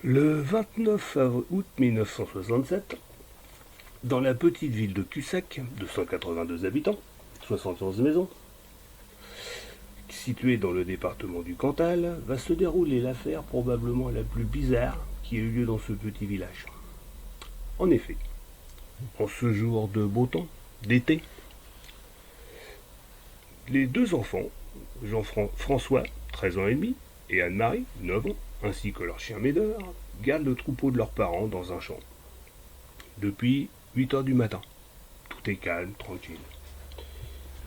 Le 29 août 1967, dans la petite ville de Cussac, de 182 habitants, 71 maisons, située dans le département du Cantal, va se dérouler l'affaire probablement la plus bizarre qui ait eu lieu dans ce petit village. En effet, en ce jour de beau temps, d'été, les deux enfants, Jean-François, 13 ans et demi, et Anne-Marie, 9 ans, ainsi que leur chien Médor, gardent le troupeau de leurs parents dans un champ. Depuis 8 heures du matin. Tout est calme, tranquille.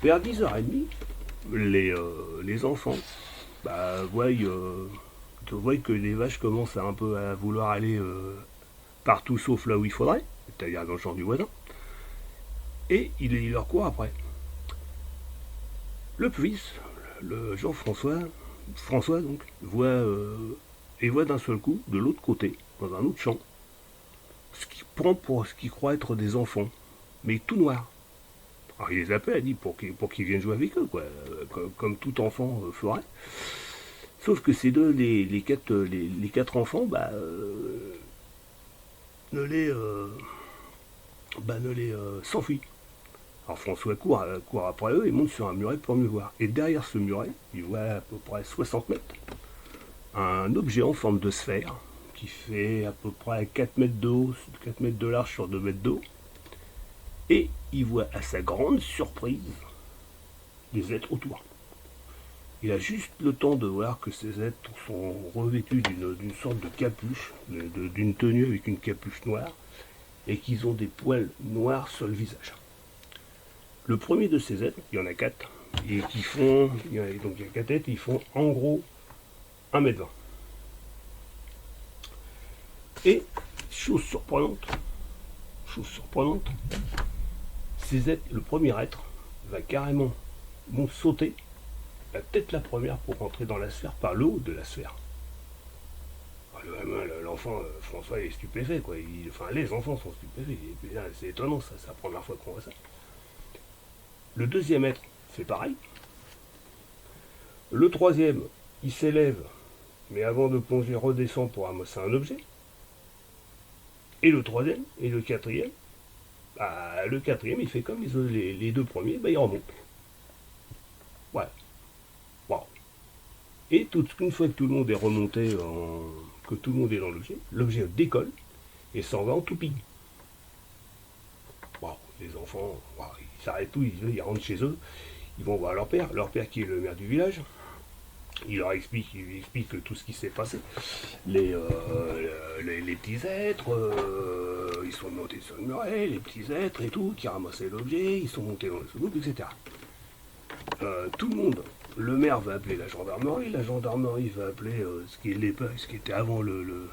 Vers 10h30, les enfants voient que les vaches commencent un peu à vouloir aller partout sauf là où il faudrait, c'est-à-dire dans le champ du voisin, et ils leur courent après. Le fils, le François donc, voit d'un seul coup, de l'autre côté, dans un autre champ, ce qu'il prend pour ce qu'il croit être des enfants, mais tout noir. Alors il les appelle, il dit pour qu'ils viennent jouer avec eux, quoi, comme tout enfant ferait. Sauf que ces deux, les quatre enfants, ne les, s'enfuient. Alors François court après eux et monte sur un muret pour mieux voir. Et derrière ce muret, il voit à peu près 60 mètres, un objet en forme de sphère qui fait à peu près 4 mètres de haut, 4 mètres de large sur 2 mètres d'eau. Et il voit à sa grande surprise des êtres autour. Il a juste le temps de voir que ces êtres sont revêtus d'une sorte de capuche, d'une tenue avec une capuche noire, et qu'ils ont des poils noirs sur le visage. Le premier de ces êtres, il y en a 4, et donc il y a 4 êtres, ils font en gros 1,20 m. Et, chose surprenante, le premier être va carrément sauter la tête la première pour rentrer dans la sphère par le haut de la sphère. L'enfant, François, est stupéfait, quoi. Les enfants sont stupéfaits. Et puis là, c'est étonnant, ça, c'est la première fois qu'on voit ça. Le deuxième être fait pareil. Le troisième, il s'élève, mais avant de plonger, redescend pour ramasser un objet. Et le troisième, et le quatrième, il fait comme les deux premiers, il remonte. Voilà. Wow. Et une fois que tout le monde est remonté, que tout le monde est dans l'objet décolle et s'en va en toupie. Wow. Les enfants, ils s'arrêtent tout, ils rentrent chez eux, ils vont voir leur père qui est le maire du village. Il leur explique tout ce qui s'est passé. Les petits êtres, ils sont montés sur le muret, les petits êtres et tout, qui ramassaient l'objet, ils sont montés dans le sous-groupe, etc. Tout le monde, le maire va appeler la gendarmerie va appeler ce qui était avant le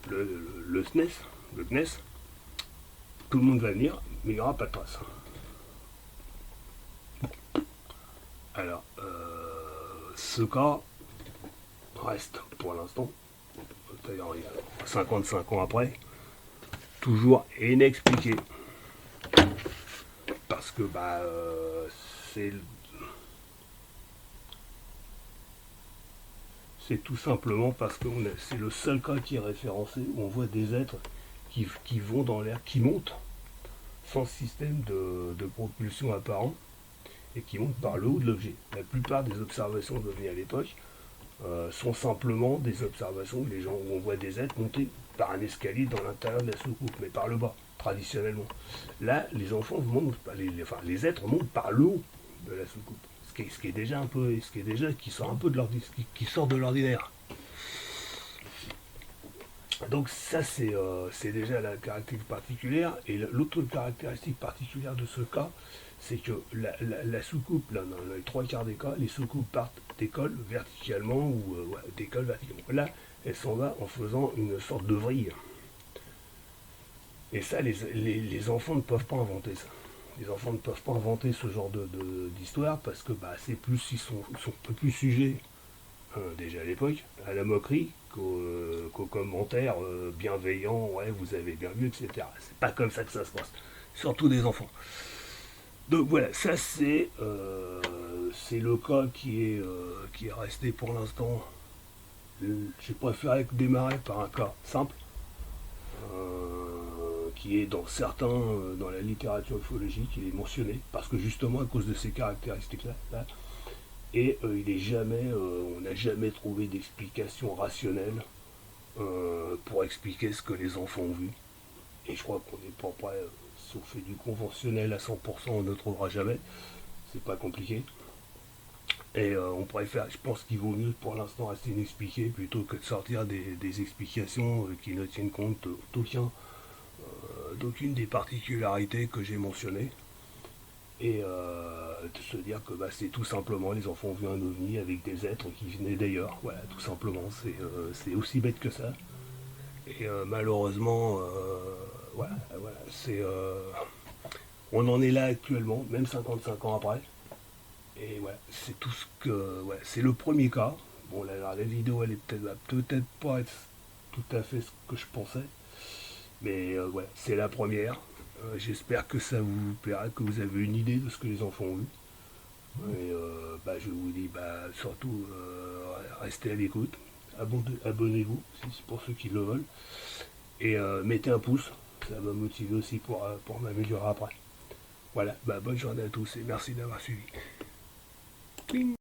SNES, le CNES. Tout le monde va venir, mais il n'y aura pas de trace. Alors, ce cas reste pour l'instant, d'ailleurs il y a 55 ans après, toujours inexpliqué. Parce que c'est tout simplement parce que c'est le seul cas qui est référencé où on voit des êtres qui vont dans l'air, qui montent sans système de propulsion apparent et qui montent par le haut de l'objet. La plupart des observations d'OVNI à l'époque sont simplement des observations où on voit des êtres monter par un escalier dans l'intérieur de la soucoupe, mais par le bas, traditionnellement. Là, les enfants montent, les êtres montent par le haut de la soucoupe, ce qui est déjà qui sort un peu qui sort de l'ordinaire. Donc ça c'est déjà la caractéristique particulière. Et l'autre caractéristique particulière de ce cas, c'est que la soucoupe, là, dans les trois quarts des cas, les soucoupes décollent verticalement ou décollent verticalement. Là, elle s'en va en faisant une sorte de vrille. Et ça, les enfants ne peuvent pas inventer ça. Les enfants ne peuvent pas inventer ce genre d'histoire parce que ils sont un peu plus sujets, déjà à l'époque, à la moquerie qu'aux commentaires bienveillants, ouais, vous avez bien vu, etc. C'est pas comme ça que ça se passe. Surtout des enfants. Donc voilà, ça c'est le cas qui est resté pour l'instant j'ai préféré démarrer par un cas simple, qui est dans certains, dans la littérature ufologique, il est mentionné, parce que justement à cause de ces caractéristiques-là, et il est jamais, on n'a jamais trouvé d'explication rationnelle pour expliquer ce que les enfants ont vu. Et je crois qu'on n'est pas prêt, si on fait du conventionnel à 100%, on ne trouvera jamais. C'est pas compliqué. Et on préfère, je pense qu'il vaut mieux pour l'instant rester inexpliqué plutôt que de sortir des explications qui ne tiennent compte d'aucune des particularités que j'ai mentionnées. Et de se dire que bah, c'est tout simplement les enfants ont vu un ovni avec des êtres qui venaient d'ailleurs. Voilà, tout simplement, c'est aussi bête que ça. Et malheureusement, voilà, on en est là actuellement, même 55 ans après. Et ouais, c'est tout ce que. Ouais, c'est le premier cas. Bon, la vidéo, elle est peut-être pas être tout à fait ce que je pensais. Mais ouais, c'est la première. J'espère que ça vous plaira, que vous avez une idée de ce que les enfants ont vu. Et bah, je vous dis, bah, surtout, restez à l'écoute. Abonnez-vous, si c'est pour ceux qui le veulent. Et mettez un pouce, ça va me motiver aussi pour m'améliorer après. Voilà, bah, bonne journée à tous et merci d'avoir suivi. Cling.